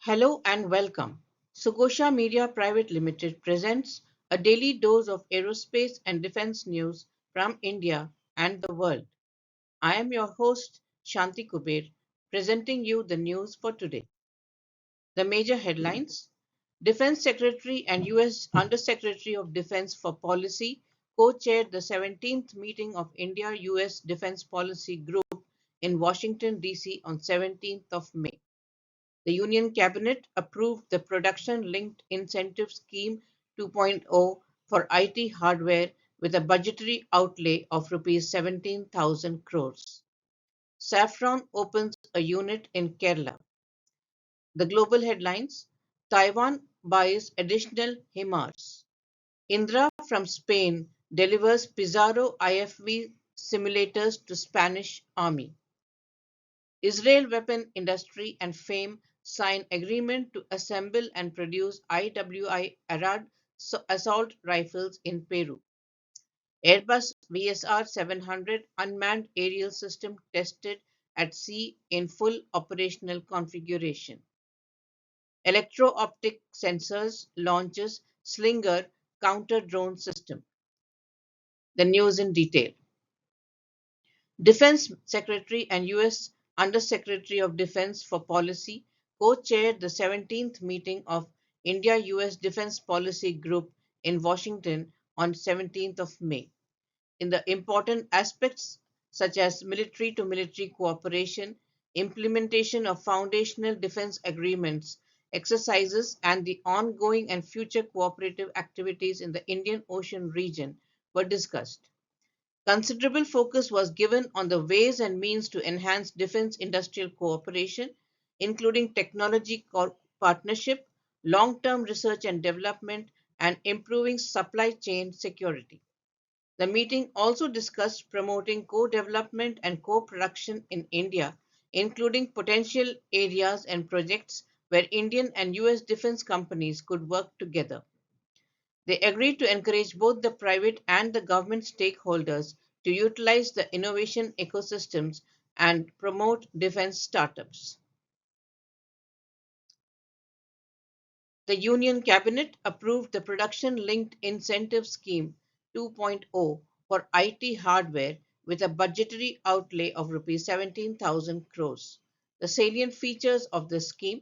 Hello and welcome. Sugosha Media Private Limited presents a daily dose of aerospace and defense news from India and the world. I am your host Shanti Kuber, presenting you the news for today. The major headlines: Defense Secretary and US Undersecretary of Defense for Policy co-chaired the 17th meeting of India-US Defense Policy Group in Washington, D.C. on 17th of May. The Union Cabinet approved the Production Linked Incentive Scheme 2.0 for IT hardware with a budgetary outlay of Rs 17,000 crores. Saffron opens a unit in Kerala. The global headlines: Taiwan buys additional HIMARS. Indra from Spain delivers Pizarro IFV simulators to Spanish Army. Israel weapon industry and FAME sign agreement to assemble and produce IWI Arad assault rifles in Peru. Airbus VSR 700 unmanned aerial system tested at sea in full operational configuration. Electro-optic sensors launches Slinger counter-drone system. The news in detail. Defense Secretary and US Undersecretary of Defense for Policy co-chaired the 17th meeting of India-US Defense Policy Group in Washington on 17th of May. In the important aspects such as military-to-military cooperation, implementation of foundational defense agreements, exercises, and the ongoing and future cooperative activities in the Indian Ocean region were discussed. Considerable focus was given on the ways and means to enhance defense industrial cooperation, including technology partnership, long-term research and development, and improving supply chain security. The meeting also discussed promoting co-development and co-production in India, including potential areas and projects where Indian and US defense companies could work together. They agreed to encourage both the private and the government stakeholders to utilize the innovation ecosystems and promote defense startups. The Union Cabinet approved the Production Linked Incentive Scheme 2.0 for IT hardware with a budgetary outlay of Rs 17,000 crores. The salient features of the scheme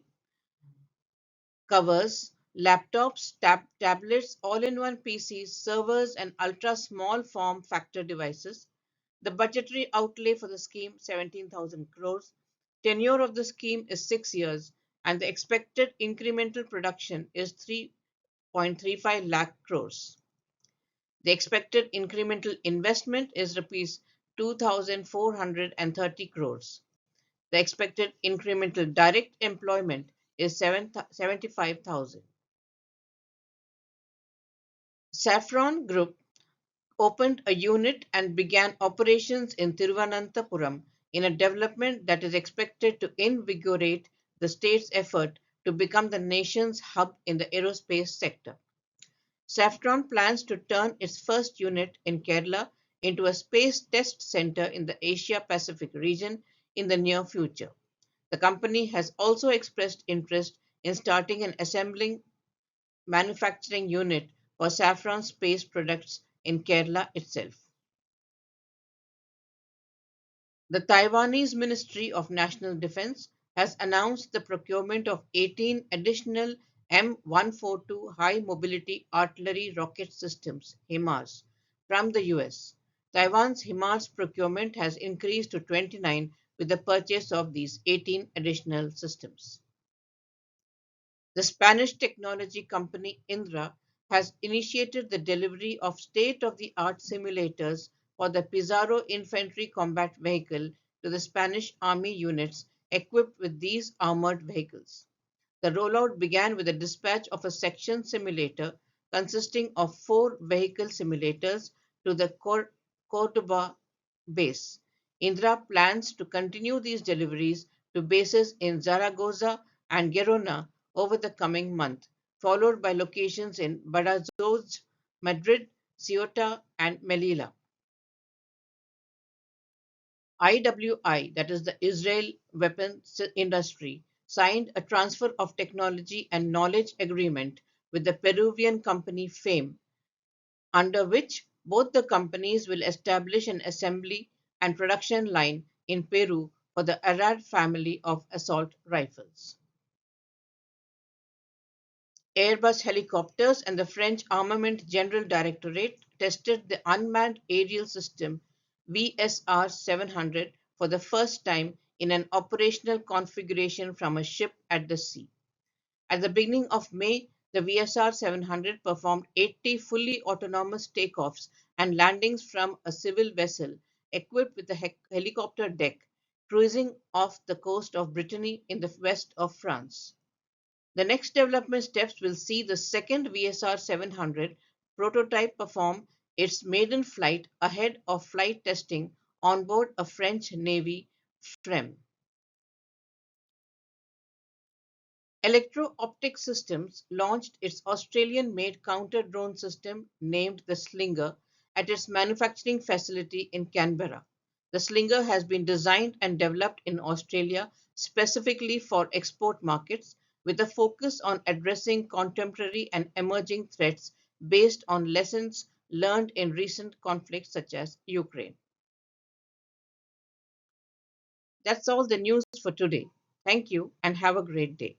covers laptops, tablets, all-in-one PCs, servers, and ultra-small form factor devices. The budgetary outlay for the scheme 17,000 crores. Tenure of the scheme is 6 years and the expected incremental production is 3.35 lakh crores. The expected incremental investment is rupees 2,430 crores. The expected incremental direct employment is 75,000. Saffron Group opened a unit and began operations in Thiruvananthapuram in a development that is expected to invigorate the state's effort to become the nation's hub in the aerospace sector. Saffron plans to turn its first unit in Kerala into a space test center in the Asia Pacific region in the near future. The company has also expressed interest in starting and assembling manufacturing unit for Saffron space products in Kerala itself. The Taiwanese Ministry of National Defense has announced the procurement of 18 additional M142 high mobility artillery rocket systems HIMARS from the US. Taiwan's HIMARS procurement has increased to 29 with the purchase of these 18 additional systems. The Spanish technology company Indra has initiated the delivery of state-of-the-art simulators for the Pizarro infantry combat vehicle to the Spanish army units equipped with these armored vehicles. The rollout began with the dispatch of a section simulator consisting of 4 vehicle simulators to the Cordoba base. Indra plans to continue these deliveries to bases in Zaragoza and Gerona over the coming month, followed by locations in Badajoz, Madrid, Ceuta, and Melilla. IWI, that is the Israel weapons industry, signed a transfer of technology and knowledge agreement with the Peruvian company FAME, under which both the companies will establish an assembly and production line in Peru for the Arad family of assault rifles. Airbus Helicopters and the French Armament General Directorate tested the unmanned aerial system VSR 700 for the first time in an operational configuration from a ship at the sea. At the beginning of May, the VSR 700 performed 80 fully autonomous takeoffs and landings from a civil vessel equipped with a helicopter deck, cruising off the coast of Brittany in the west of France. The next development steps will see the second VSR 700 prototype perform its maiden flight ahead of flight testing on board a French Navy FREM. Electro-Optic Systems launched its Australian-made counter-drone system named the Slinger at its manufacturing facility in Canberra. The Slinger has been designed and developed in Australia specifically for export markets, with a focus on addressing contemporary and emerging threats based on lessons learned in recent conflicts such as Ukraine. That's all the news for today. Thank you and have a great day.